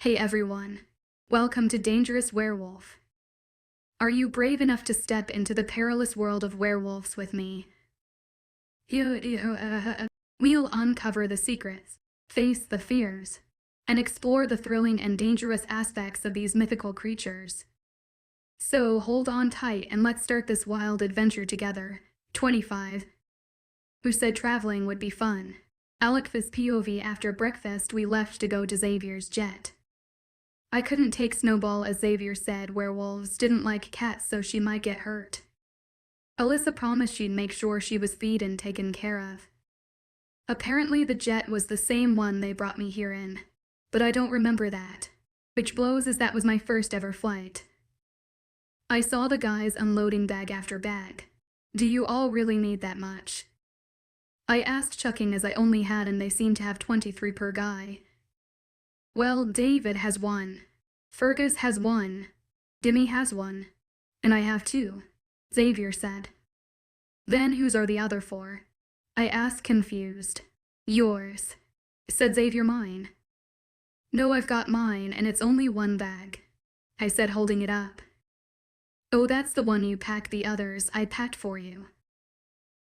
Hey everyone. Welcome to Dangerous Werewolf. Are you brave enough to step into the perilous world of werewolves with me? We'll uncover the secrets, face the fears, and explore the thrilling and dangerous aspects of these mythical creatures. So hold on tight and let's start this wild adventure together. 25. Who said traveling would be fun? Alex's POV. After breakfast we left to go to Xavier's jet. I couldn't take Snowball, as Xavier said werewolves didn't like cats, so she might get hurt. Alyssa promised she'd make sure she was fed and taken care of. Apparently the jet was the same one they brought me here in, but I don't remember that. Which blows, as that was my first ever flight. I saw the guys unloading bag after bag. Do you all really need that much? I asked, chucking as I only had, and they seemed to have 23 per guy. Well, David has one. Fergus has one. Dimmy has one. And I have two, Xavier said. Then whose are the other four? I asked, confused. Yours, said Xavier. Mine. No, I've got mine, and it's only one bag, I said, holding it up. Oh, that's the one you packed. The others I packed for you.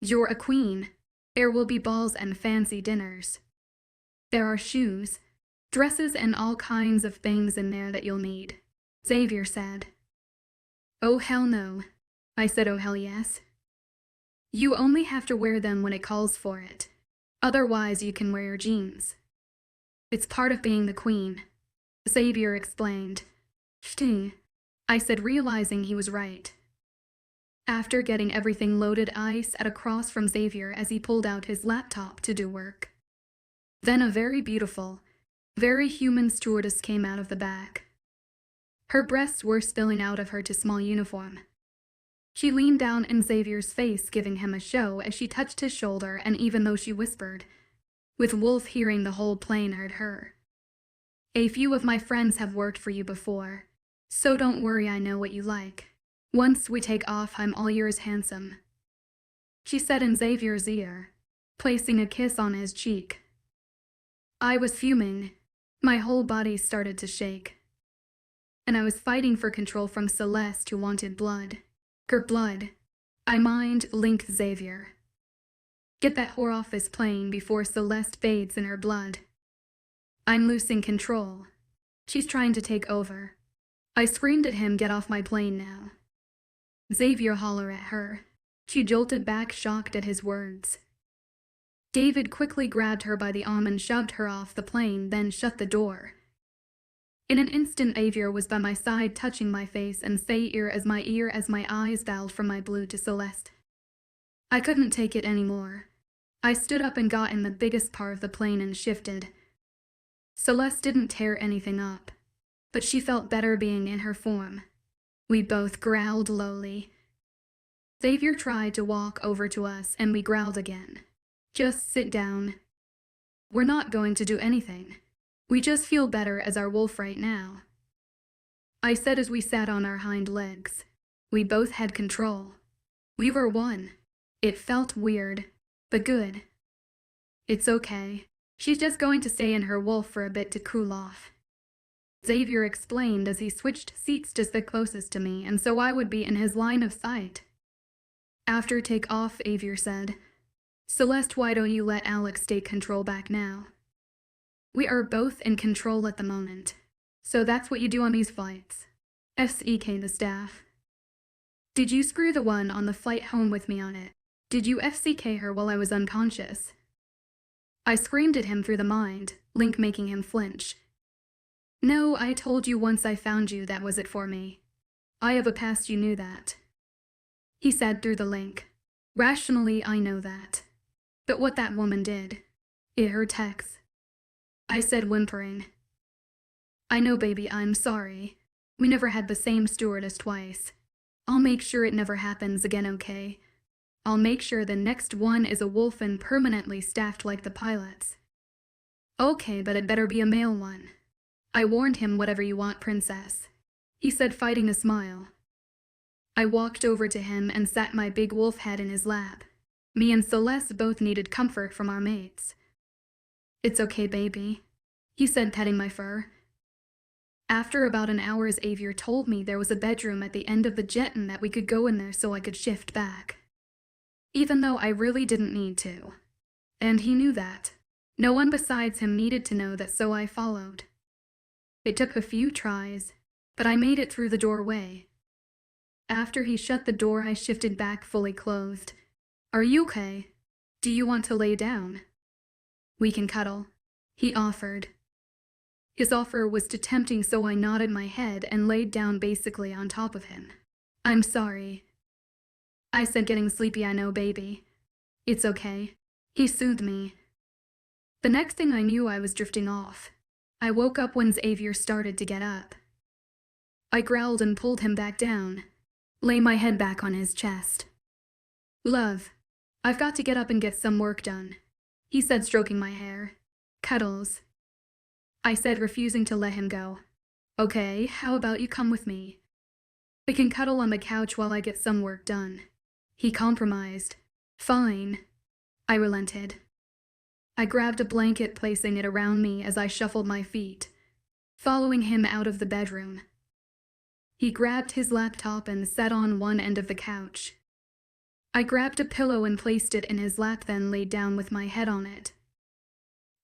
You're a queen. There will be balls and fancy dinners. There are shoes, dresses, and all kinds of things in there that you'll need, Xavier said. Oh hell no, I said. Oh hell yes. You only have to wear them when it calls for it. Otherwise you can wear your jeans. It's part of being the queen, Xavier explained. Shh, I said, realizing he was right. After getting everything loaded, I sat across from Xavier as he pulled out his laptop to do work. Then a very beautiful, very human stewardess came out of the back. Her breasts were spilling out of her too small uniform. She leaned down in Xavier's face, giving him a show as she touched his shoulder, and even though she whispered, with Wolf hearing, the whole plane heard her. A few of my friends have worked for you before, so don't worry, I know what you like. Once we take off, I'm all yours, handsome, she said in Xavier's ear, placing a kiss on his cheek. I was fuming. My whole body started to shake. And I was fighting for control from Celeste, who wanted blood. Her blood. I mind linked Xavier. Get that whore off this plane before Celeste fades in her blood. I'm losing control. She's trying to take over. I screamed at him, get off my plane now. Xavier hollered at her. She jolted back, shocked at his words. David quickly grabbed her by the arm and shoved her off the plane, then shut the door. In an instant Xavier was by my side, touching my face and say ear as my eyes bowed from my blue to Celeste. I couldn't take it anymore. I stood up and got in the biggest part of the plane and shifted. Celeste didn't tear anything up, but she felt better being in her form. We both growled lowly. Xavier tried to walk over to us and we growled again. Just sit down. We're not going to do anything. We just feel better as our wolf right now, I said as we sat on our hind legs. We both had control. We were one. It felt weird, but good. It's okay. She's just going to stay in her wolf for a bit to cool off, Xavier explained as he switched seats just the closest to me, and so I would be in his line of sight. After take-off, Xavier said, Celeste, why don't you let Alex take control back now? We are both in control at the moment, so that's what you do on these flights. FCK the staff. Did you screw the one on the flight home with me on it? Did you FCK her while I was unconscious? I screamed at him through the mind, Link making him flinch. No, I told you once I found you that was it for me. I have a past, you knew that, he said through the link. Rationally, I know that. But what that woman did, it hurt Tex, I said, whimpering. I know, baby, I'm sorry. We never had the same stewardess twice. I'll make sure it never happens again, okay? I'll make sure the next one is a wolf and permanently staffed like the pilots. Okay, but it better be a male one. I warned him. Whatever you want, princess, he said, fighting a smile. I walked over to him and sat my big wolf head in his lap. Me and Celeste both needed comfort from our mates. It's okay, baby, he said, petting my fur. After about an hour, Xavier told me there was a bedroom at the end of the jet and that we could go in there so I could shift back. Even though I really didn't need to. And he knew that. No one besides him needed to know that, so I followed. It took a few tries, but I made it through the doorway. After he shut the door, I shifted back fully clothed. Are you okay? Do you want to lay down? We can cuddle, he offered. His offer was too tempting, so I nodded my head and laid down basically on top of him. I'm sorry, I said, getting sleepy. I know, baby. It's okay. He soothed me. The next thing I knew, I was drifting off. I woke up when Xavier started to get up. I growled and pulled him back down, lay my head back on his chest. Love, I've got to get up and get some work done, he said, stroking my hair. Cuddles, I said, refusing to let him go. Okay, how about you come with me? We can cuddle on the couch while I get some work done. He compromised. Fine. I relented. I grabbed a blanket, placing it around me as I shuffled my feet, following him out of the bedroom. He grabbed his laptop and sat on one end of the couch. I grabbed a pillow and placed it in his lap, then laid down with my head on it.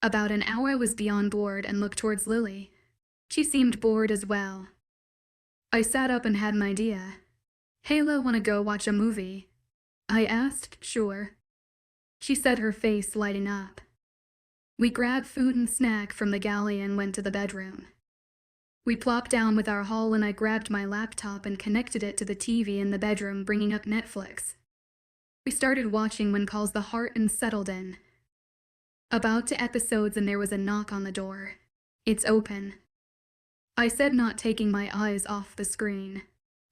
About an hour, I was beyond bored and looked towards Lily. She seemed bored as well. I sat up and had an idea. Hayla, wanna go watch a movie? I asked. Sure, she said, her face lighting up. We grabbed food and snack from the galley and went to the bedroom. We plopped down with our haul and I grabbed my laptop and connected it to the TV in the bedroom, bringing up Netflix. We started watching When Calls the Heart and settled in. About 2 episodes and there was a knock on the door. It's open, I said, not taking my eyes off the screen.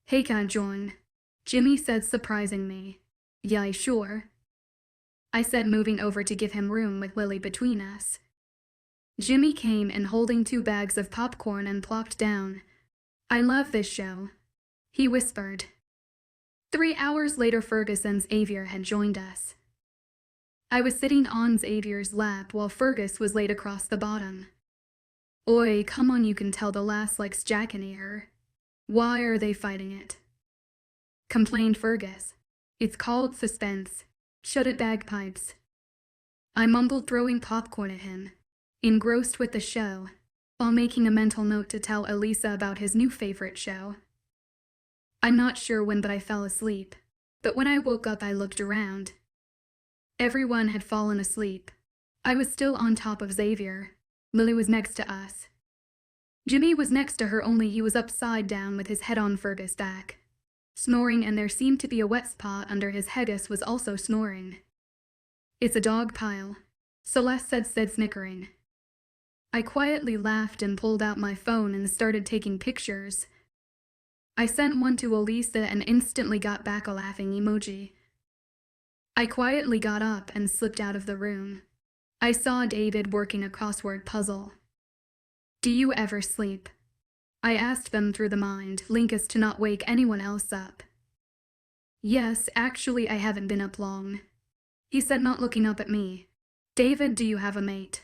Hey, can I join? Jimmy said, surprising me. Yeah, sure, I said, moving over to give him room with Lily between us. Jimmy came in holding 2 bags of popcorn and plopped down. I love this show, he whispered. 3 hours later, Fergus and Xavier had joined us. I was sitting on Xavier's lap while Fergus was laid across the bottom. Oi, come on, you can tell the lass likes Jack and her. Why are they fighting it? Complained Fergus. It's called suspense. Shut it, bagpipes. I mumbled, throwing popcorn at him, engrossed with the show, while making a mental note to tell Elisa about his new favorite show. I'm not sure when, but I fell asleep. But when I woke up, I looked around. Everyone had fallen asleep. I was still on top of Xavier. Lily was next to us. Jimmy was next to her, only he was upside down with his head on Fergus' back, snoring, and there seemed to be a wet spot under his head. Gus was also snoring. It's a dog pile, Celeste said, snickering. I quietly laughed and pulled out my phone and started taking pictures. I sent one to Elisa and instantly got back a laughing emoji. I quietly got up and slipped out of the room. I saw David working a crossword puzzle. Do you ever sleep? I asked them through the mind, Linkus, to not wake anyone else up. Yes, actually I haven't been up long, he said, not looking up at me. David, do you have a mate?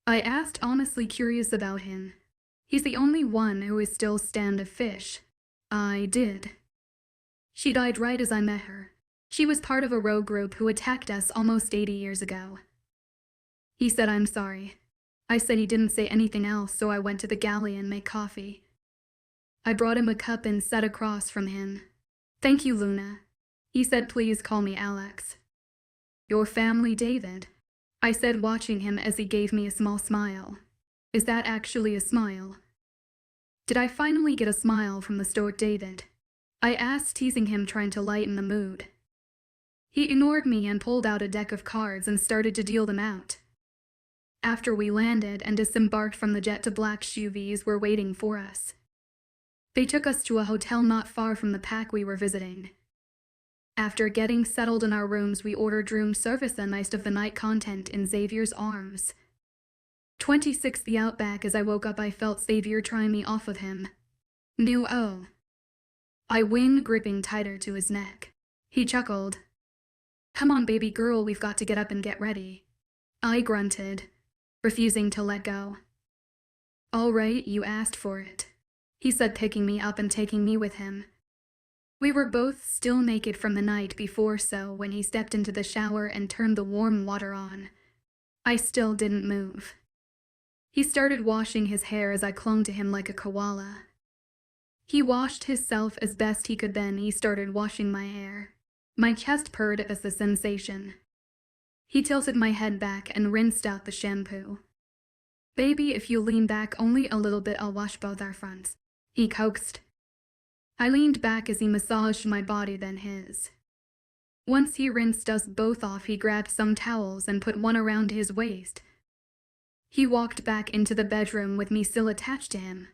I asked, honestly curious about him. He's the only one who is still stand of fish. I did. She died right as I met her. She was part of a rogue group who attacked us almost 80 years ago. He said, I'm sorry. I said he didn't say anything else, so I went to the galley and made coffee. I brought him a cup and sat across from him. Thank you, Luna. He said, please call me Alex. Your family, David, I said, watching him as he gave me a small smile. Is that actually a smile? Did I finally get a smile from the stoic David? I asked, teasing him, trying to lighten the mood. He ignored me and pulled out a deck of cards and started to deal them out. After we landed and disembarked from the jet, 2 black SUVs were waiting for us. They took us to a hotel not far from the pack we were visiting. After getting settled in our rooms, we ordered room service and iced of the night content in Xavier's arms. 26 the Outback. As I woke up, I felt Xavier trying me off of him. New oh. I whined, gripping tighter to his neck. He chuckled. Come on, baby girl, we've got to get up and get ready. I grunted, refusing to let go. All right, you asked for it, he said, picking me up and taking me with him. We were both still naked from the night before, so when he stepped into the shower and turned the warm water on, I still didn't move. He started washing his hair as I clung to him like a koala. He washed himself as best he could, then he started washing my hair. My chest purred as the sensation. He tilted my head back and rinsed out the shampoo. Baby, if you lean back only a little bit, I'll wash both our fronts, he coaxed. I leaned back as he massaged my body, then his. Once he rinsed us both off, he grabbed some towels and put one around his waist. He walked back into the bedroom with me still attached to him.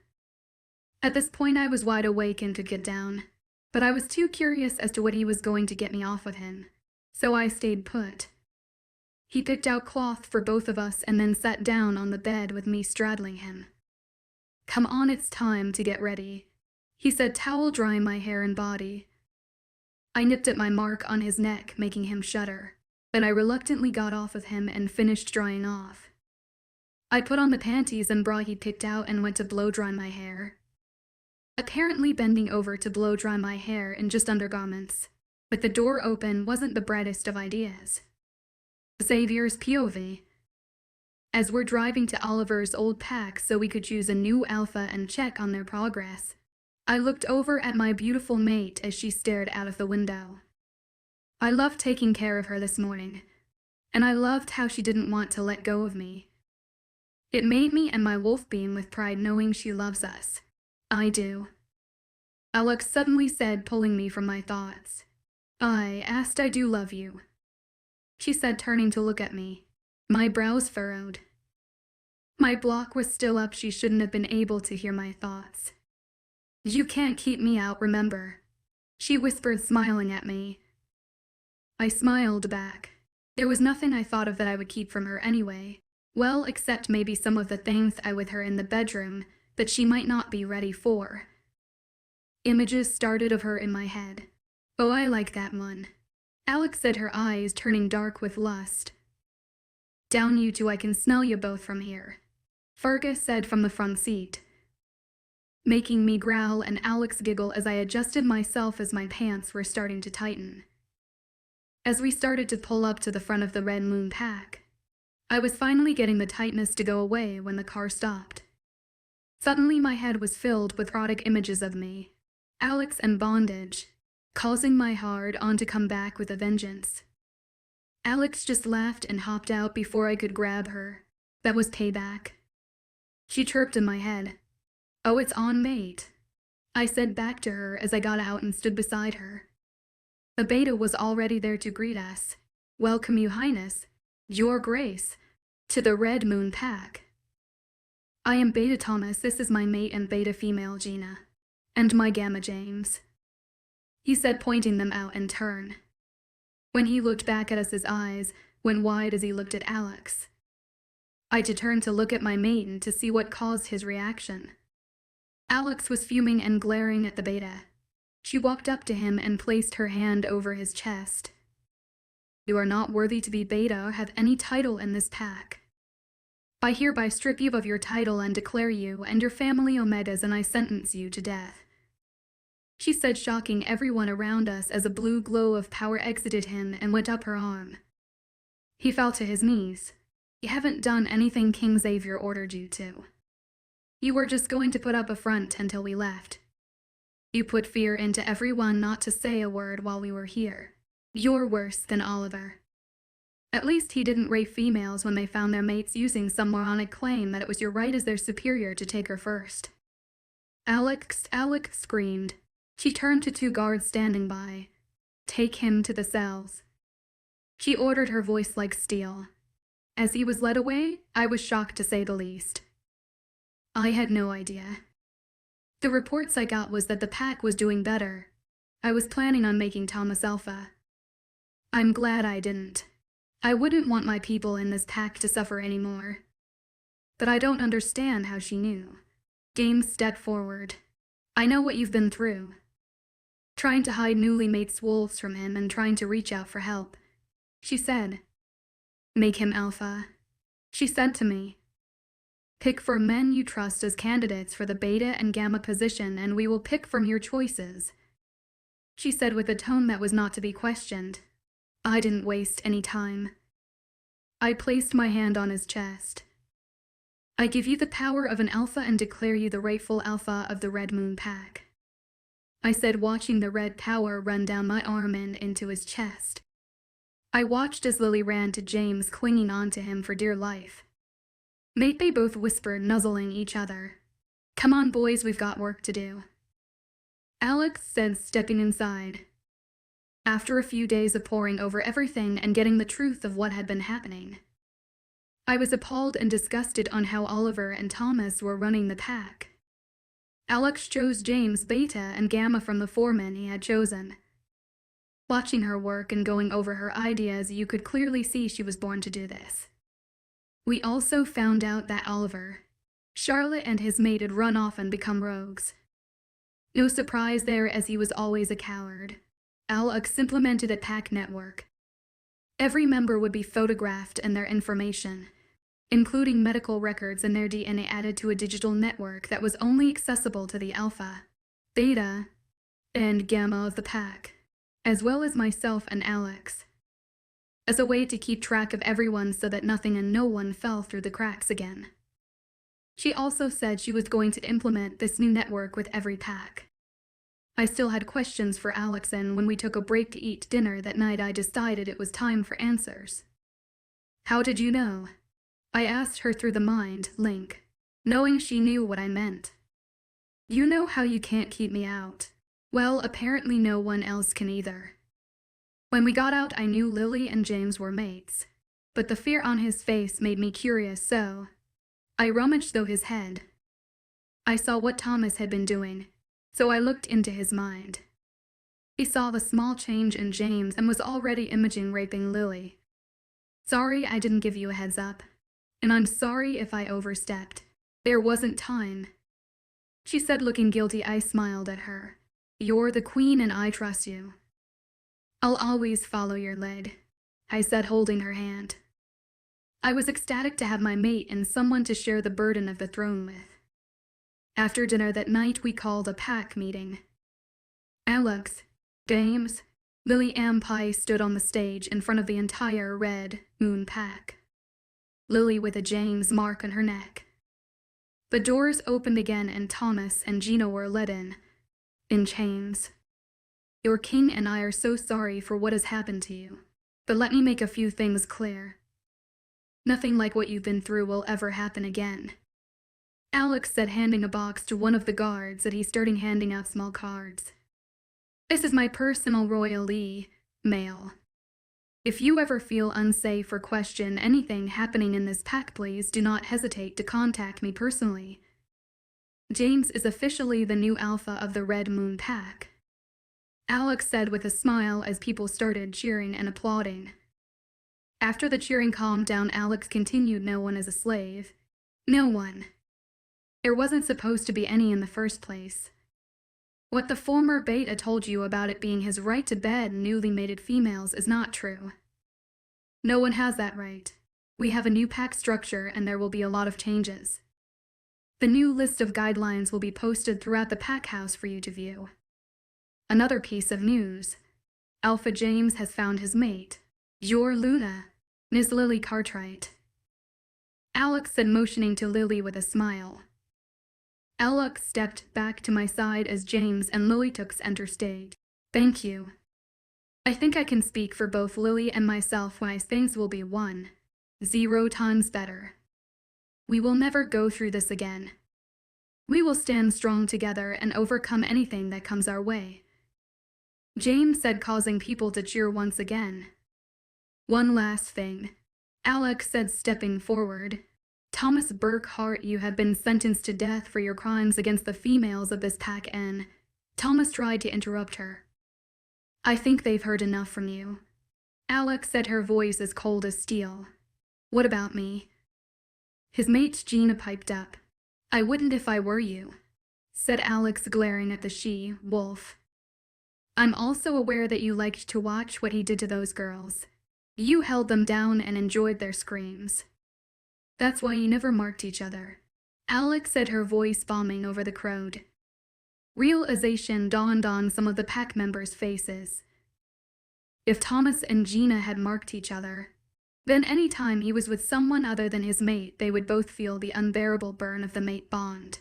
At this point I was wide awake and could get down, but I was too curious as to what he was going to get me off with him, so I stayed put. He picked out cloth for both of us and then sat down on the bed with me straddling him. Come on, it's time to get ready, he said, towel drying my hair and body. I nipped at my mark on his neck, making him shudder, but I reluctantly got off of him and finished drying off. I put on the panties and bra he picked out and went to blow dry my hair. Apparently bending over to blow dry my hair in just undergarments, with the door open, wasn't the brightest of ideas. Xavier's POV. As we're driving to Oliver's old pack so we could use a new alpha and check on their progress, I looked over at my beautiful mate as she stared out of the window. I loved taking care of her this morning, and I loved how she didn't want to let go of me. It made me and my wolf beam with pride knowing she loves us. I do. Alex suddenly said, pulling me from my thoughts. I do love you, she said, turning to look at me. My brows furrowed. My block was still up. She shouldn't have been able to hear my thoughts. You can't keep me out, remember, she whispered, smiling at me. I smiled back. There was nothing I thought of that I would keep from her anyway. Well, except maybe some of the things I with her in the bedroom that she might not be ready for. Images started of her in my head. Oh, I like that one, Alex said, her eyes turning dark with lust. Down you two, I can smell you both from here, Fergus said from the front seat, making me growl and Alex giggle as I adjusted myself as my pants were starting to tighten. As we started to pull up to the front of the Red Moon pack, I was finally getting the tightness to go away when the car stopped. Suddenly my head was filled with erotic images of me, Alex, and bondage, causing my hard-on to come back with a vengeance. Alex just laughed and hopped out before I could grab her. That was payback. She chirped in my head. Oh, it's on, mate, I said back to her as I got out and stood beside her. The beta was already there to greet us. Welcome, your highness, your grace, to the Red Moon pack. I am Beta Thomas, this is my mate and beta female Gina, and my Gamma James, he said, pointing them out in turn. When he looked back at us, his eyes went wide as he looked at Alex. I turned to look at my maiden to see what caused his reaction. Alex was fuming and glaring at the beta. She walked up to him and placed her hand over his chest. You are not worthy to be beta or have any title in this pack. I hereby strip you of your title and declare you and your family omegas, and I sentence you to death, she said, shocking everyone around us as a blue glow of power exited him and went up her arm. He fell to his knees. You haven't done anything King Xavier ordered you to. You were just going to put up a front until we left. You put fear into everyone not to say a word while we were here. You're worse than Oliver. At least he didn't rape females when they found their mates using some moronic claim that it was your right as their superior to take her first. Alex screamed. She turned to two guards standing by. Take him to the cells, she ordered, her voice like steel. As he was led away, I was shocked to say the least. I had no idea. The reports I got was that the pack was doing better. I was planning on making Thomas alpha. I'm glad I didn't. I wouldn't want my people in this pack to suffer anymore. But I don't understand how she knew. James stepped forward. I know what you've been through. Trying to hide newly mates wolves from him and trying to reach out for help, she said. Make him alpha, she said to me. Pick for men you trust as candidates for the beta and gamma position, and we will pick from your choices," she said with a tone that was not to be questioned. I didn't waste any time. I placed my hand on his chest. "I give you the power of an alpha and declare you the rightful alpha of the Red Moon Pack," I said, watching the red power run down my arm and into his chest. I watched as Lily ran to James, clinging on to him for dear life. "Mate," they both whispered, nuzzling each other. "Come on, boys, we've got work to do," Alex said, stepping inside. After a few days of poring over everything and getting the truth of what had been happening, I was appalled and disgusted on how Oliver and Thomas were running the pack. Alex chose James, Beta, and Gamma from the 4 men he had chosen. Watching her work and going over her ideas, you could clearly see she was born to do this. We also found out that Oliver, Charlotte, and his mate had run off and become rogues. No surprise there, as he was always a coward. Alex implemented a pack network. Every member would be photographed and their information, including medical records and their DNA, added to a digital network that was only accessible to the Alpha, Beta, and Gamma of the pack, as well as myself and Alex, as a way to keep track of everyone so that nothing and no one fell through the cracks again. She also said she was going to implement this new network with every pack. I still had questions for Alex, and when we took a break to eat dinner that night, I decided it was time for answers. "How did you know?" I asked her through the mind link, knowing she knew what I meant. "You know how you can't keep me out. Well, apparently no one else can either." When we got out, I knew Lily and James were mates, but the fear on his face made me curious, so I rummaged through his head. I saw what Thomas had been doing, so I looked into his mind. He saw the small change in James and was already imaging raping Lily. "Sorry I didn't give you a heads up, and I'm sorry if I overstepped. There wasn't time," she said, looking guilty. I smiled at her. "You're the queen and I trust you. I'll always follow your lead," I said, holding her hand. I was ecstatic to have my mate and someone to share the burden of the throne with. After dinner that night, we called a pack meeting. Alex, James, Lily, and Pi stood on the stage in front of the entire Red Moon Pack, Lily with a James mark on her neck. The doors opened again and Thomas and Gina were led in chains. "Your king and I are so sorry for what has happened to you, but let me make a few things clear. Nothing like what you've been through will ever happen again," Alex said, handing a box to one of the guards that he started handing out small cards. "This is my personal royal mail. If you ever feel unsafe or question anything happening in this pack, please do not hesitate to contact me personally. James is officially the new alpha of the Red Moon Pack," Alex said with a smile as people started cheering and applauding. After the cheering calmed down, Alex continued, "No one is a slave. No one. There wasn't supposed to be any in the first place. What the former Beta told you about it being his right to bed newly mated females is not true. No one has that right. We have a new pack structure and there will be a lot of changes. The new list of guidelines will be posted throughout the pack house for you to view. Another piece of news. Alpha James has found his mate. Your Luna, Miss Lily Cartwright," Alex said, motioning to Lily with a smile. Alex stepped back to my side as James and Lily took center stage. "Thank you. I think I can speak for both Lily and myself when I say things will be 1,0 times better. We will never go through this again. We will stand strong together and overcome anything that comes our way," James said, causing people to cheer once again. "One last thing," Alex said, stepping forward. "Thomas Burkhart, you have been sentenced to death for your crimes against the females of this pack," and Thomas tried to interrupt her. "I think they've heard enough from you," Alex said, her voice as cold as steel. "What about me?" His mate Gina piped up. "I wouldn't if I were you," said Alex, glaring at the she-wolf. "I'm also aware that you liked to watch what he did to those girls. You held them down and enjoyed their screams. That's why you never marked each other. Alex said, her voice bombing over the crowd. Realization dawned on some of the pack members' faces. If Thomas and Gina had marked each other, then any time he was with someone other than his mate, they would both feel the unbearable burn of the mate bond.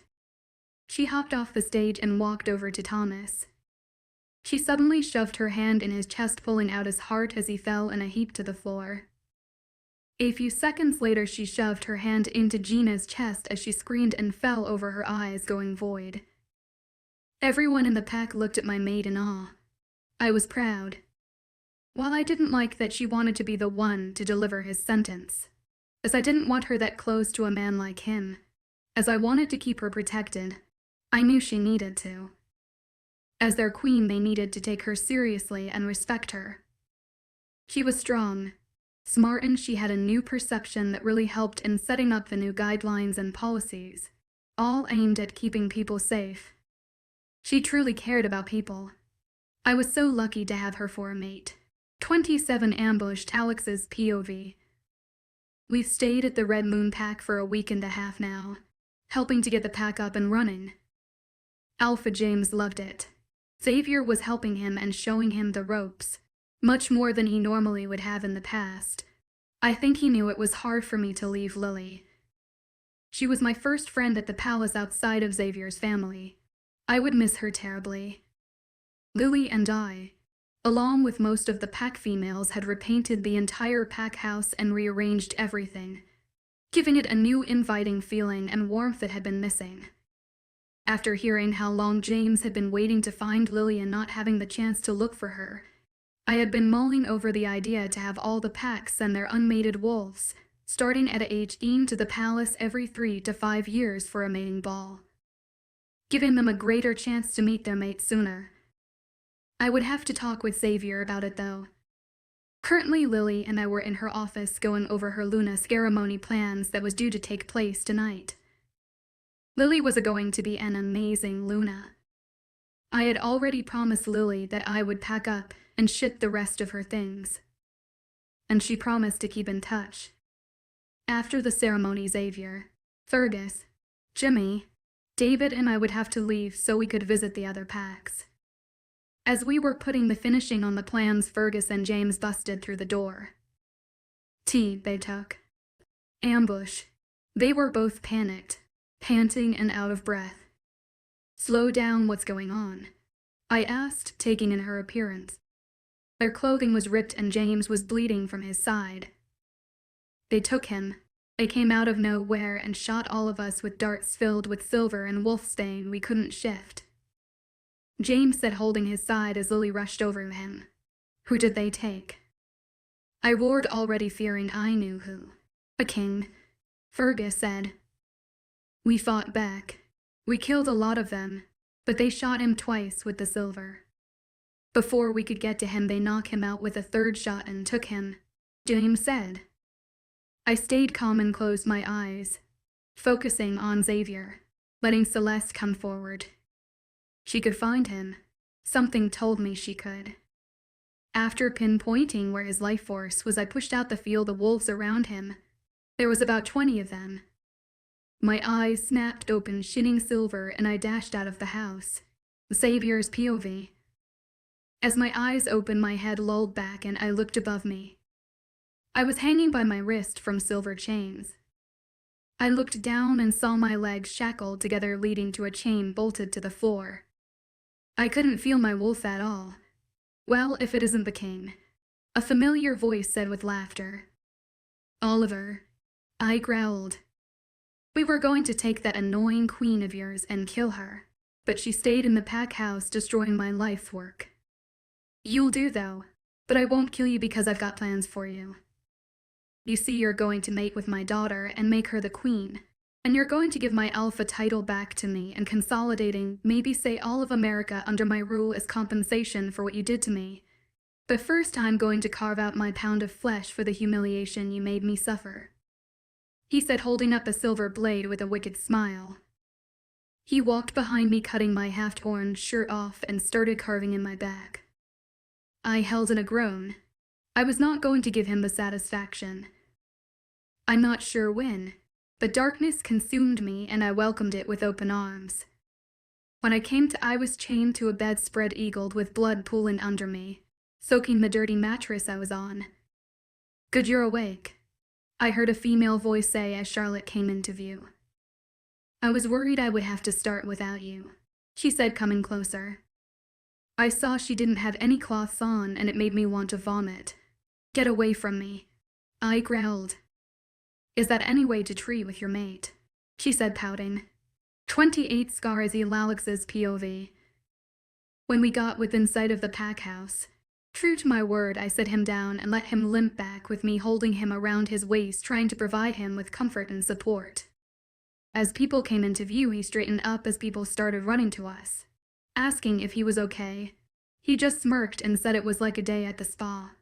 She hopped off the stage and walked over to Thomas. She suddenly shoved her hand in his chest, pulling out his heart as he fell in a heap to the floor. A few seconds later, she shoved her hand into Gina's chest as she screamed and fell over, her eyes going void. Everyone in the pack looked at my mate in awe. I was proud. While I didn't like that she wanted to be the one to deliver his sentence, as I didn't want her that close to a man like him, as I wanted to keep her protected, I knew she needed to. As their queen, they needed to take her seriously and respect her. She was strong, smart, and she had a new perception that really helped in setting up the new guidelines and policies, all aimed at keeping people safe. She truly cared about people. I was so lucky to have her for a mate. 27 ambushed Alex's POV. We've stayed at the Red Moon Pack for a week and a half now, helping to get the pack up and running. Alpha James loved it. Xavier was helping him and showing him the ropes, much more than he normally would have in the past. I think he knew it was hard for me to leave Lily. She was my first friend at the palace outside of Xavier's family. I would miss her terribly. Lily and I, along with most of the pack females, had repainted the entire pack house and rearranged everything, giving it a new inviting feeling and warmth that had been missing. After hearing how long James had been waiting to find Lily and not having the chance to look for her, I had been mulling over the idea to have all the packs send their unmated wolves, starting at age 18, to the palace every 3 to 5 years for a mating ball, giving them a greater chance to meet their mate sooner. I would have to talk with Xavier about it though. Currently, Lily and I were in her office going over her Luna ceremony plans that was due to take place tonight. Lily was going to be an amazing Luna. I had already promised Lily that I would pack up and ship the rest of her things, and she promised to keep in touch. After the ceremony, Xavier, Fergus, Jimmy, David and I would have to leave so we could visit the other packs. As we were putting the finishing on the plans, Fergus and James busted through the door. They took. Ambush. They were both panicked, panting and out of breath. Slow down, what's going on? I asked, taking in her appearance. Their clothing was ripped and James was bleeding from his side. They took him. They came out of nowhere and shot all of us with darts filled with silver and wolfsbane we couldn't shift. James said, holding his side as Lily rushed over him. Who did they take? I roared, already fearing I knew who. A king. Fergus said. We fought back. We killed a lot of them, but they shot him twice with the silver. Before we could get to him, they knocked him out with a third shot and took him, James said. I stayed calm and closed my eyes, focusing on Xavier, letting Celeste come forward. She could find him. Something told me she could. After pinpointing where his life force was, I pushed out the field of wolves around him. There was about 20 of them. My eyes snapped open, shitting silver, and I dashed out of the house. Xavier's POV. As my eyes opened, my head lolled back and I looked above me. I was hanging by my wrist from silver chains. I looked down and saw my legs shackled together, leading to a chain bolted to the floor. I couldn't feel my wolf at all. Well, if it isn't the king. A familiar voice said with laughter. Oliver. I growled. We were going to take that annoying queen of yours and kill her, but she stayed in the pack house, destroying my life's work. You'll do though, but I won't kill you because I've got plans for you. You see, you're going to mate with my daughter and make her the queen, and you're going to give my alpha title back to me and consolidating, maybe say all of America under my rule as compensation for what you did to me. But first I'm going to carve out my pound of flesh for the humiliation you made me suffer. He said, holding up a silver blade with a wicked smile. He walked behind me, cutting my half-torn shirt off and started carving in my back. I held in a groan. I was not going to give him the satisfaction. I'm not sure when, The darkness consumed me, and I welcomed it with open arms. When I came to, I was chained to a bed spread eagled with blood pooling under me, soaking the dirty mattress I was on. "Good, you're awake," I heard a female voice say as Charlotte came into view. "I was worried I would have to start without you," she said, coming closer. I saw she didn't have any cloths on, and it made me want to vomit. "Get away from me," I growled. "Is that any way to treat with your mate?" she said, pouting. 28 Scarzy Lalex's POV. When we got within sight of the pack house, true to my word, I set him down and let him limp back with me holding him around his waist, trying to provide him with comfort and support. As people came into view, he straightened up as people started running to us, asking if he was okay. He just smirked and said it was like a day at the spa.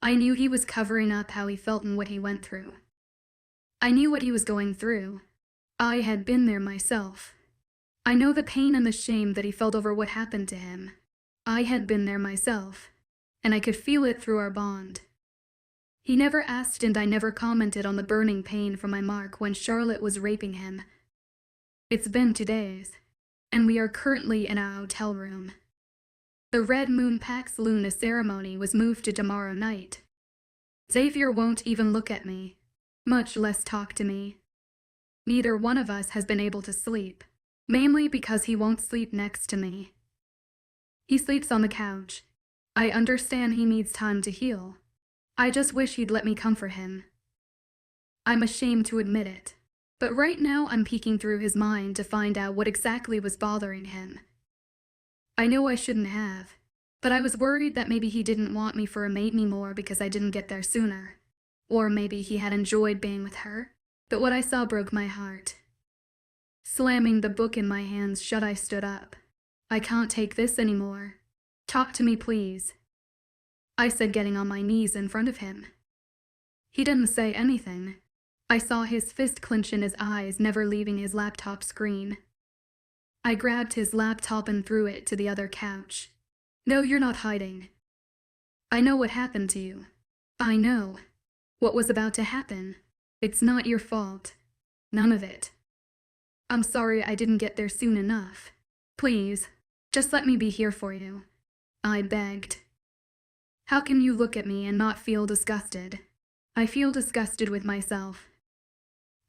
I knew he was covering up how he felt and what he went through. I knew what he was going through. I had been there myself. I know the pain and the shame that he felt over what happened to him. I had been there myself, and I could feel it through our bond. He never asked, and I never commented on the burning pain from my mark when Charlotte was raping him. It's been 2 days, and we are currently in our hotel room. The Red Moon Pax Luna ceremony was moved to tomorrow night. Xavier won't even look at me, much less talk to me. Neither one of us has been able to sleep, mainly because he won't sleep next to me. He sleeps on the couch. I understand he needs time to heal. I just wish he'd let me comfort him. I'm ashamed to admit it, but right now I'm peeking through his mind to find out what exactly was bothering him. I know I shouldn't have, but I was worried that maybe he didn't want me for a mate anymore because I didn't get there sooner. Or maybe he had enjoyed being with her, but what I saw broke my heart. Slamming the book in my hands shut, I stood up. "I can't take this anymore. Talk to me, please," I said, getting on my knees in front of him. He didn't say anything. I saw his fist clench in his eyes, never leaving his laptop screen. I grabbed his laptop and threw it to the other couch. "No, you're not hiding. I know what happened to you. I know what was about to happen. It's not your fault. None of it. I'm sorry I didn't get there soon enough. Please, just let me be here for you," I begged. How can you look at me and not feel disgusted? I feel disgusted with myself.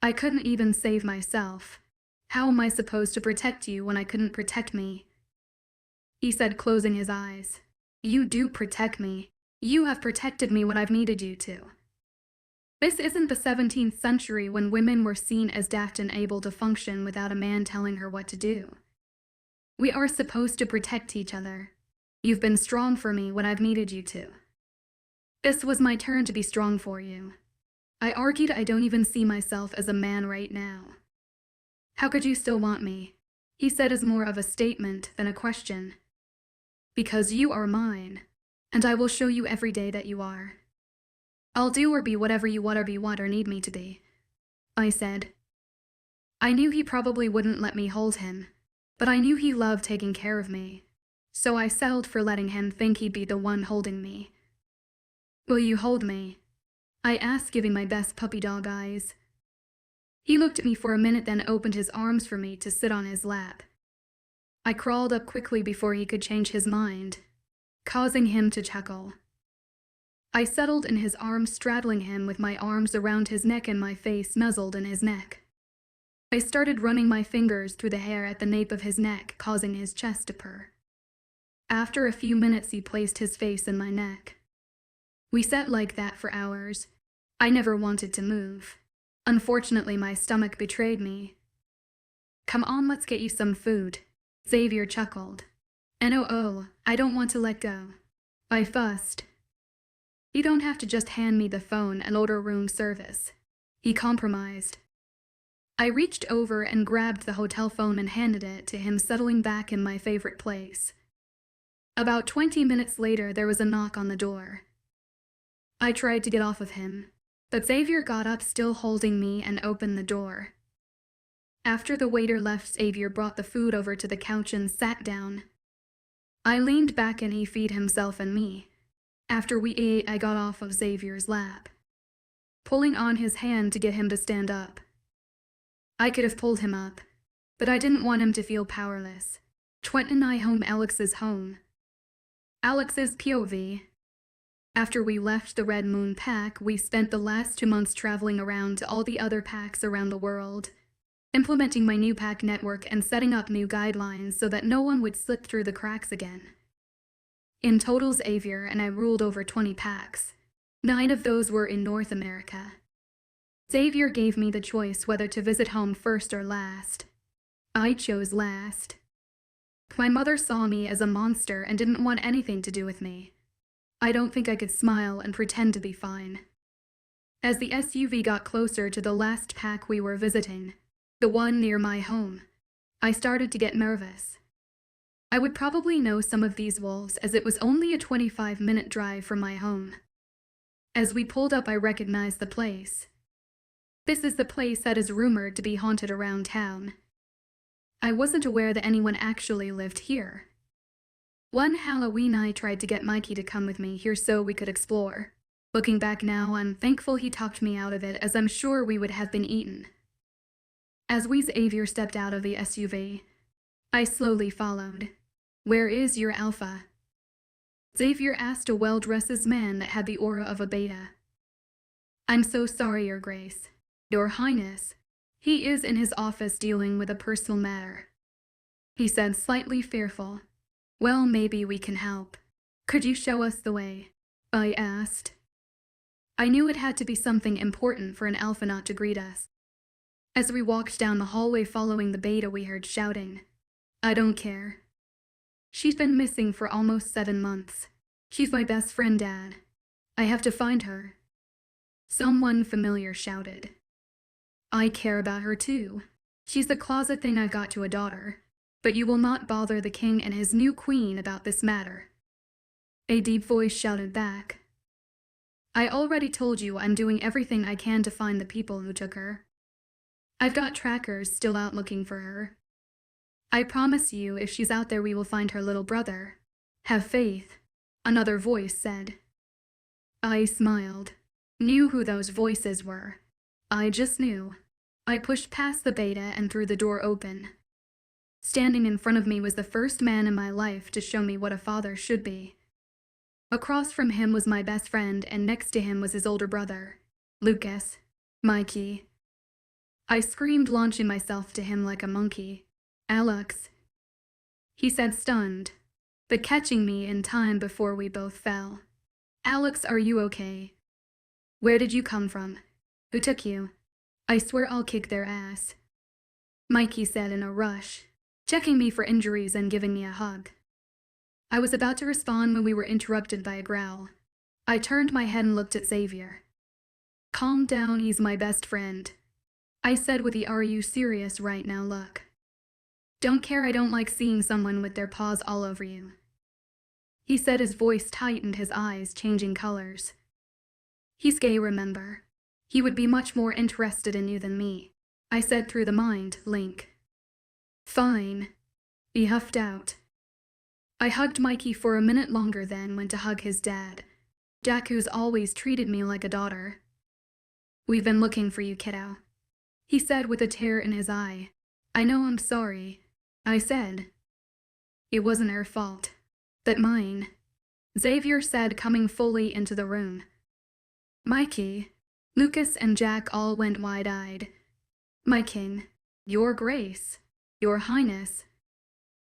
I couldn't even save myself. How am I supposed to protect you when I couldn't protect me? He said, closing his eyes. "You do protect me. You have protected me when I've needed you to." This isn't the 17th century when women were seen as daft and able to function without a man telling her what to do. We are supposed to protect each other. You've been strong for me when I've needed you to. This was my turn to be strong for you. I argued I don't even see myself as a man right now. "How could you still want me?" he said, as more of a statement than a question. "Because you are mine, and I will show you every day that you are. I'll do or be whatever you want or need me to be," I said. I knew he probably wouldn't let me hold him, but I knew he loved taking care of me, so I settled for letting him think he'd be the one holding me. "Will you hold me?" I asked, giving my best puppy dog eyes. He looked at me for a minute, then opened his arms for me to sit on his lap. I crawled up quickly before he could change his mind, causing him to chuckle. I settled in his arms, straddling him with my arms around his neck and my face nuzzled in his neck. I started running my fingers through the hair at the nape of his neck, causing his chest to purr. After a few minutes, he placed his face in my neck. We sat like that for hours. I never wanted to move. Unfortunately, my stomach betrayed me. "Come on, let's get you some food," Xavier chuckled. "No, I don't want to let go," I fussed. "You don't have to just hand me the phone and order room service," he compromised. I reached over and grabbed the hotel phone and handed it to him, settling back in my favorite place. About 20 minutes later, there was a knock on the door. I tried to get off of him, but Xavier got up, still holding me, and opened the door. After the waiter left, Xavier brought the food over to the couch and sat down. I leaned back and he fed himself and me. After we ate, I got off of Xavier's lap, pulling on his hand to get him to stand up. I could have pulled him up, but I didn't want him to feel powerless. Twent and I home Alex's home. Alex's POV. After we left the Red Moon Pack, we spent the last 2 months traveling around to all the other packs around the world, implementing my new pack network and setting up new guidelines so that no one would slip through the cracks again. In total, Xavier and I ruled over 20 packs. 9 of those were in North America. Xavier gave me the choice whether to visit home first or last. I chose last. My mother saw me as a monster and didn't want anything to do with me. I don't think I could smile and pretend to be fine. As the SUV got closer to the last pack we were visiting, the one near my home, I started to get nervous. I would probably know some of these wolves as it was only a 25-minute drive from my home. As we pulled up, I recognized the place. This is the place that is rumored to be haunted around town. I wasn't aware that anyone actually lived here. One Halloween, I tried to get Mikey to come with me here so we could explore. Looking back now, I'm thankful he talked me out of it, as I'm sure we would have been eaten. As Xavier stepped out of the SUV, I slowly followed. "Where is your alpha?" Xavier asked a well-dressed man that had the aura of a beta. "I'm so sorry, Your Grace. Your Highness. He is in his office dealing with a personal matter," he said, slightly fearful. "Well, maybe we can help. Could you show us the way?" I asked. I knew it had to be something important for an alpha not to greet us. As we walked down the hallway following the beta, we heard shouting. "I don't care. She's been missing for almost 7 months. She's my best friend, Dad. I have to find her." Someone familiar shouted. "I care about her too. She's the closet thing I got to a daughter. But you will not bother the king and his new queen about this matter." A deep voice shouted back. "I already told you I'm doing everything I can to find the people who took her. I've got trackers still out looking for her. I promise you, if she's out there, we will find her little brother. Have faith," another voice said. I smiled. Knew who those voices were. I just knew. I pushed past the beta and threw the door open. Standing in front of me was the first man in my life to show me what a father should be. Across from him was my best friend, and next to him was his older brother, Lucas, Mikey. I screamed, launching myself to him like a monkey. "Alex," he said, stunned, but catching me in time before we both fell. "Alex, are you okay? Where did you come from? Who took you? I swear I'll kick their ass," Mikey said in a rush, checking me for injuries and giving me a hug. I was about to respond when we were interrupted by a growl. I turned my head and looked at Xavier. "Calm down, he's my best friend," I said with the "are you serious right now" look. "Don't care, I don't like seeing someone with their paws all over you," he said, his voice tightened, his eyes changing colors. "He's gay, remember? He would be much more interested in you than me," I said through the mind link. "Fine," he huffed out. I hugged Mikey for a minute longer, then went to hug his dad, Jack, who's always treated me like a daughter. "We've been looking for you, kiddo," he said with a tear in his eye. "I know, I'm sorry," I said. "It wasn't her fault, but mine," Xavier said, coming fully into the room. Mikey, Lucas, and Jack all went wide-eyed. "My king, your grace, your highness,"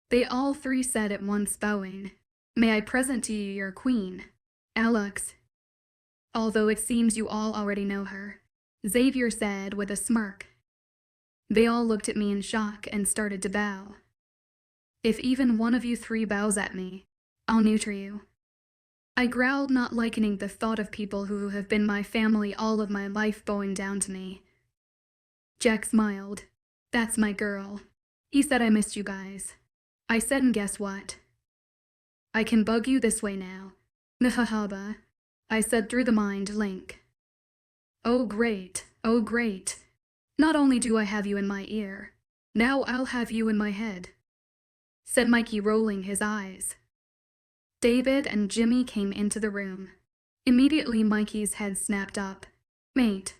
they all three said at once, bowing. "May I present to you your queen, Alex. Although it seems you all already know her," Xavier said with a smirk. They all looked at me in shock and started to bow. "If even one of you 3 bows at me, I'll neuter you," I growled, not liking the thought of people who have been my family all of my life bowing down to me. Jack smiled. "That's my girl." He said, "I missed you guys." I said, "And guess what? I can bug you this way now." "Nahahaba," I said through the mind link. "Oh great, oh great. Not only do I have you in my ear, now I'll have you in my head," said Mikey, rolling his eyes. David and Jimmy came into the room. Immediately Mikey's head snapped up. "Mate,"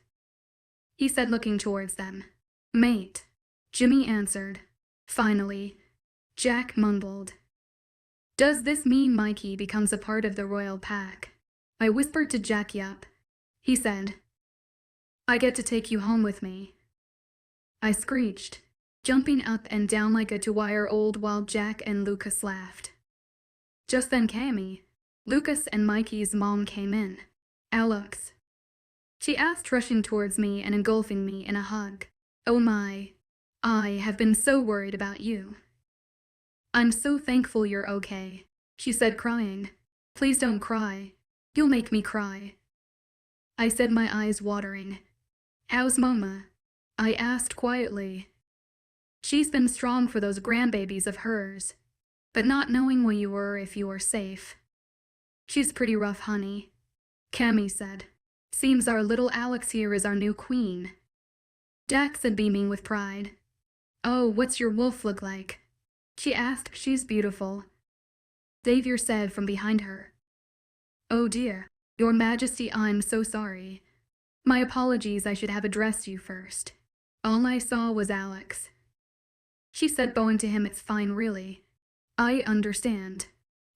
he said, looking towards them. Mate, Jimmy answered. Finally, Jack mumbled. Does this mean Mikey becomes a part of the royal pack? I whispered to Jack. Yup. He said. I get to take you home with me. I screeched, jumping up and down like a 2-year-old while Jack and Lucas laughed. Just then Cammy, Lucas and Mikey's mom, came in. Alex, she asked, rushing towards me and engulfing me in a hug. Oh my, I have been so worried about you. I'm so thankful you're okay, she said, crying. Please don't cry. You'll make me cry. I said, my eyes watering. How's Mama? I asked quietly. She's been strong for those grandbabies of hers, but not knowing where you were, if you were safe. She's pretty rough, honey, Cammy said. Seems our little Alex here is our new queen. Jack said, beaming with pride. Oh, what's your wolf look like? She asked. She's beautiful, Xavier said from behind her. Oh dear, Your Majesty, I'm so sorry. My apologies, I should have addressed you first. All I saw was Alex, she said, bowing to him. It's fine, really. I understand,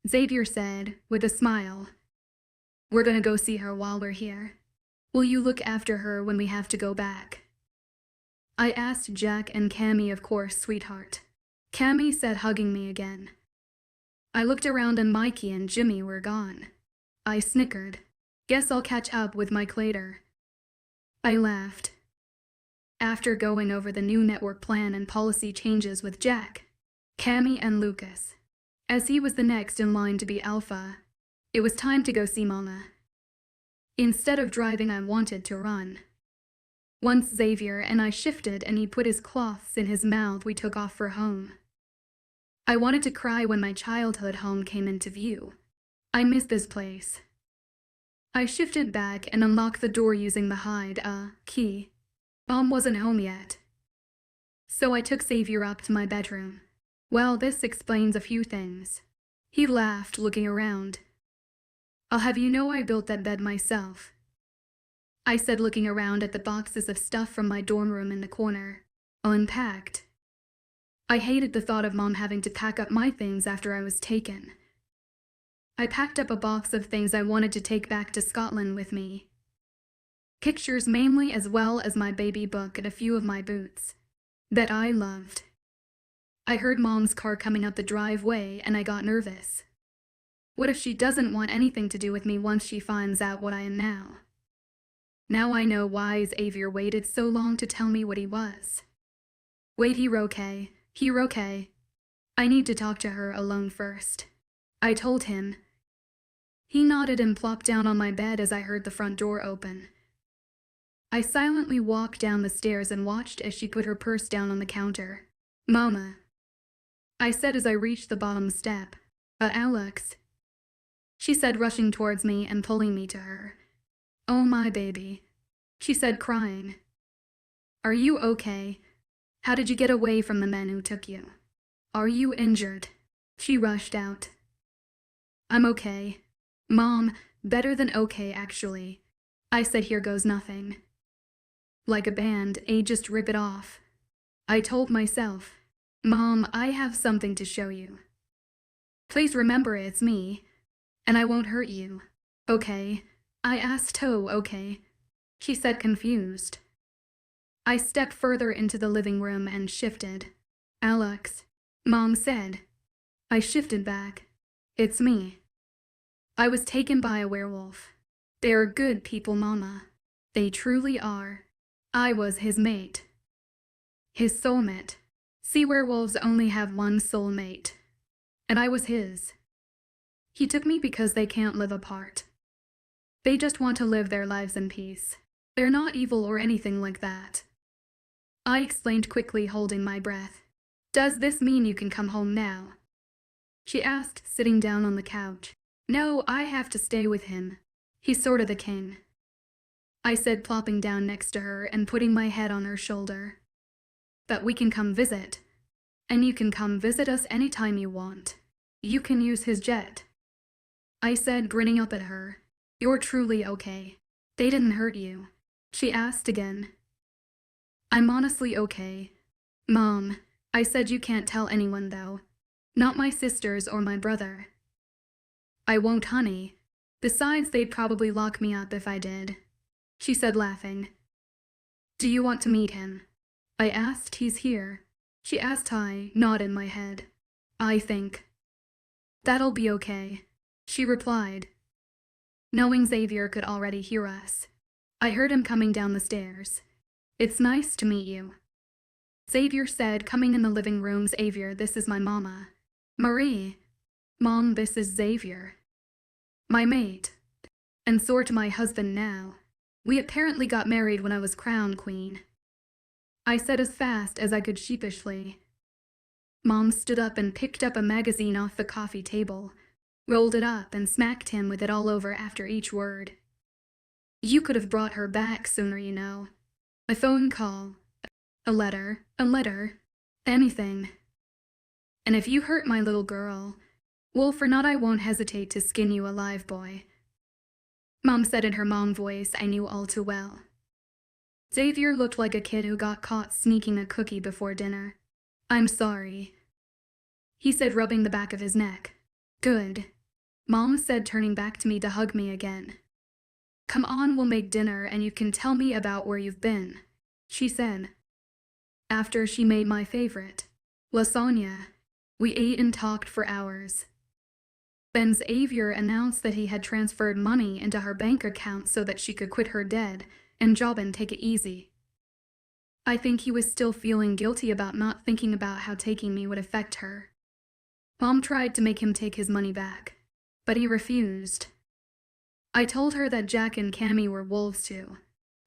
Xavier said with a smile. We're gonna go see her while we're here. Will you look after her when we have to go back? I asked Jack and Cammy. Of course, sweetheart, Cammy said, hugging me again. I looked around and Mikey and Jimmy were gone. I snickered. Guess I'll catch up with Mike later. I laughed. After going over the new network plan and policy changes with Jack, Cammy and Lucas, as he was the next in line to be alpha, it was time to go see Mama. Instead of driving, I wanted to run. Once Xavier and I shifted and he put his cloths in his mouth, we took off for home. I wanted to cry when my childhood home came into view. I missed this place. I shifted back and unlocked the door using the hide key. Mom wasn't home yet, so I took Xavier up to my bedroom. Well, this explains a few things. He laughed, looking around. I'll have you know I built that bed myself, I said, looking around at the boxes of stuff from my dorm room in the corner, unpacked. I hated the thought of Mom having to pack up my things after I was taken. I packed up a box of things I wanted to take back to Scotland with me. Pictures mainly, as well as my baby book and a few of my boots that I loved. I heard Mom's car coming up the driveway and I got nervous. What if she doesn't want anything to do with me once she finds out what I am now? Now I know why Xavier waited so long to tell me what he was. Wait, you're okay. You're okay. I need to talk to her alone first, I told him. He nodded and plopped down on my bed as I heard the front door open. I silently walked down the stairs and watched as she put her purse down on the counter. Mama, I said as I reached the bottom step. Alex, she said, rushing towards me and pulling me to her. Oh my baby, she said, crying. Are you okay? How did you get away from the men who took you? Are you injured? She rushed out. I'm okay, Mom, better than okay actually, I said. Here goes nothing. Like a band-aid, just rip it off, I told myself. Mom, I have something to show you. Please remember it's me, and I won't hurt you, okay? I asked. Oh, okay, she said, confused. I stepped further into the living room and shifted. Alex, Mom said. I shifted back. It's me. I was taken by a werewolf. They are good people, Mama. They truly are. I was his mate. His soulmate. See, werewolves only have one soulmate, and I was his. He took me because they can't live apart. They just want to live their lives in peace. They're not evil or anything like that, I explained quickly, holding my breath. Does this mean you can come home now? She asked, sitting down on the couch. No, I have to stay with him. He's sort of the king, I said, plopping down next to her and putting my head on her shoulder. But we can come visit. And you can come visit us anytime you want. You can use his jet, I said, grinning up at her. You're truly okay. They didn't hurt you? She asked again. I'm honestly okay. Mom, I said you can't tell anyone though. Not my sisters or my brother. I won't, honey. Besides, they'd probably lock me up if I did, she said, laughing. Do you want to meet him? I asked. He's here. She asked. I nodded my head. I think that'll be okay, she replied. Knowing Xavier could already hear us, I heard him coming down the stairs. It's nice to meet you, Xavier said, coming in the living room. Xavier, this is my mama, Marie. Mom, this is Xavier, my mate, and sort of my husband now. We apparently got married when I was crown queen, I said as fast as I could sheepishly. Mom stood up and picked up a magazine off the coffee table, rolled it up and smacked him with it all over after each word. You could have brought her back sooner, you know. A phone call, a letter, anything. And if you hurt my little girl, wolf or not, I won't hesitate to skin you alive, boy, Mom said in her mom voice I knew all too well. Xavier looked like a kid who got caught sneaking a cookie before dinner. I'm sorry, he said, rubbing the back of his neck. Good, Mom said, turning back to me to hug me again. Come on, we'll make dinner and you can tell me about where you've been, she said. After she made my favorite, lasagna, we ate and talked for hours. Then Xavier announced that he had transferred money into her bank account so that she could quit her dead and job and take it easy. I think he was still feeling guilty about not thinking about how taking me would affect her. Mom tried to make him take his money back, but he refused. I told her that Jack and Cammy were wolves too,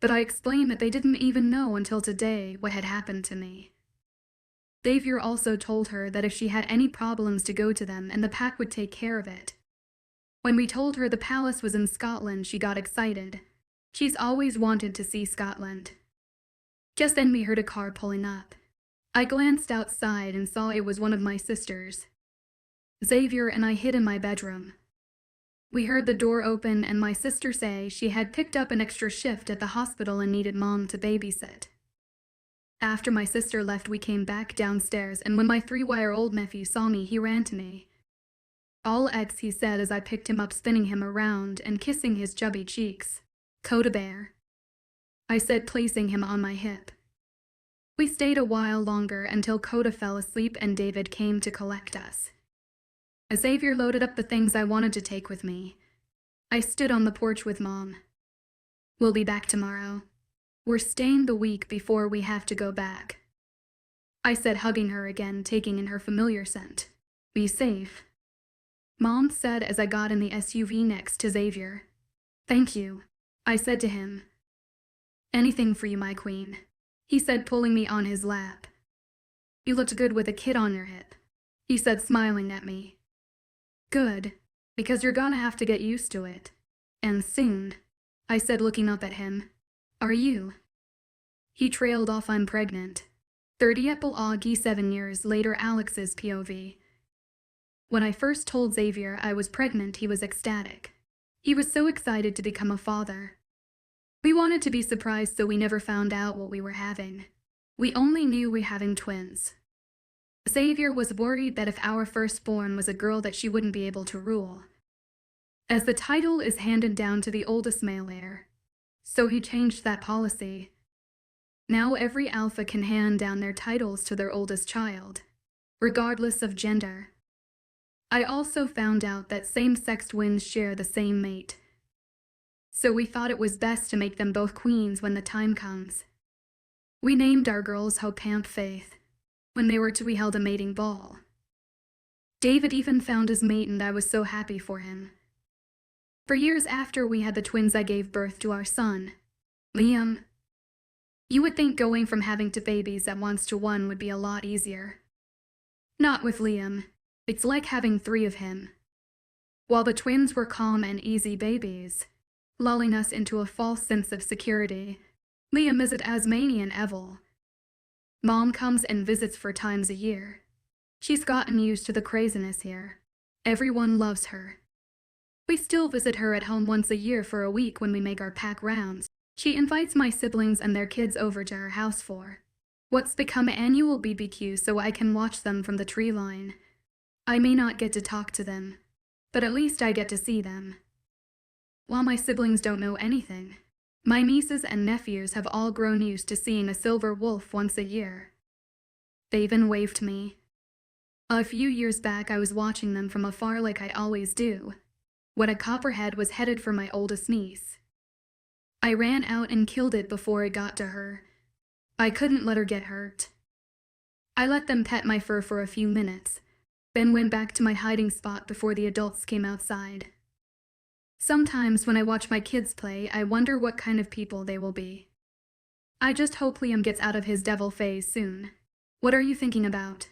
but I explained that they didn't even know until today what had happened to me. Xavier also told her that if she had any problems to go to them and the pack would take care of it. When we told her the palace was in Scotland, she got excited. She's always wanted to see Scotland. Just then we heard a car pulling up. I glanced outside and saw it was one of my sisters. Xavier and I hid in my bedroom. We heard the door open and my sister say she had picked up an extra shift at the hospital and needed Mom to babysit. After my sister left, we came back downstairs, and when my 3-year-old nephew saw me, he ran to me. All X, he said as I picked him up, spinning him around and kissing his chubby cheeks. Coda bear, I said, placing him on my hip. We stayed a while longer until Coda fell asleep and David came to collect us. Xavier loaded up the things I wanted to take with me. I stood on the porch with Mom. We'll be back tomorrow. We're staying the week before we have to go back, I said, hugging her again, taking in her familiar scent. Be safe, Mom said as I got in the SUV next to Xavier. Thank you, I said to him. Anything for you, my queen, he said, pulling me on his lap. You looked good with a kid on your hip, he said, smiling at me. Good, because you're gonna have to get used to it. And soon, I said, looking up at him. Are you? He trailed off. I'm pregnant. 30 Epilogue 7 years later, Alex's POV. When I first told Xavier I was pregnant, he was ecstatic. He was so excited to become a father. We wanted to be surprised, so we never found out what we were having. We only knew we were having twins. Xavier was worried that if our firstborn was a girl that she wouldn't be able to rule, as the title is handed down to the oldest male heir. So he changed that policy. Now every alpha can hand down their titles to their oldest child, regardless of gender. I also found out that same-sex twins share the same mate. So we thought it was best to make them both queens when the time comes. We named our girls Hope and Faith. When they were two, we held a mating ball. David even found his mate and I was so happy for him. For years after we had the twins, I gave birth to our son, Liam. You would think going from having two babies at once to one would be a lot easier. Not with Liam. It's like having 3 of him. While the twins were calm and easy babies, lulling us into a false sense of security, Liam is a Tasmanian Evil. Mom comes and visits 4 times a year. She's gotten used to the craziness here. Everyone loves her. We still visit her at home once a year for a week when we make our pack rounds. She invites my siblings and their kids over to her house for what's become an annual BBQ so I can watch them from the tree line. I may not get to talk to them, but at least I get to see them. While my siblings don't know anything, my nieces and nephews have all grown used to seeing a silver wolf once a year. They even waved me. A few years back I was watching them from afar like I always do, when a copperhead was headed for my oldest niece. I ran out and killed it before it got to her. I couldn't let her get hurt. I let them pet my fur for a few minutes, then went back to my hiding spot before the adults came outside. Sometimes when I watch my kids play, I wonder what kind of people they will be. I just hope Liam gets out of his devil phase soon. What are you thinking about?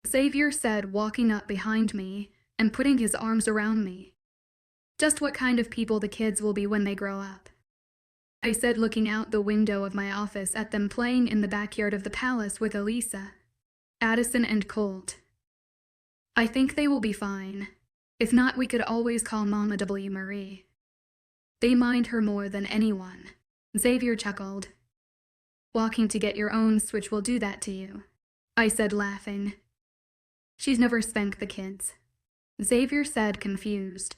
Xavier said, walking up behind me and putting his arms around me. Just what kind of people the kids will be when they grow up. I said, looking out the window of my office at them playing in the backyard of the palace with Elisa, Addison, and Colt. I think they will be fine. If not, we could always call Mama W. Marie. They mind her more than anyone. Xavier chuckled. Walking to get your own switch will do that to you, I said, laughing. She's never spanked the kids. Xavier said, confused.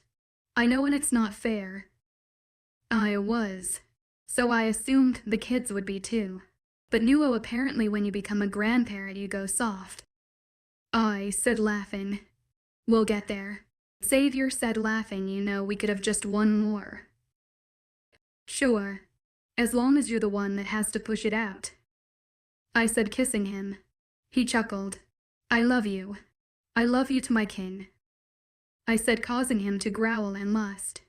I know, and it's not fair. I was. So I assumed the kids would be too. But Nuo, apparently when you become a grandparent you go soft. I said, laughing. We'll get there. Xavier said, laughing. You know, we could have just one more. Sure. As long as you're the one that has to push it out. I said, kissing him. He chuckled. I love you. I love you to my king. I said, causing him to growl and lust.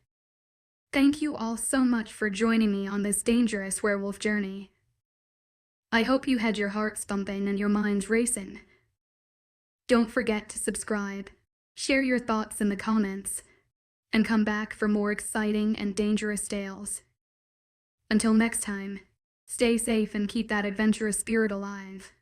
Thank you all so much for joining me on this dangerous werewolf journey. I hope you had your hearts thumping and your minds racing. Don't forget to subscribe, share your thoughts in the comments, and come back for more exciting and dangerous tales. Until next time, stay safe and keep that adventurous spirit alive.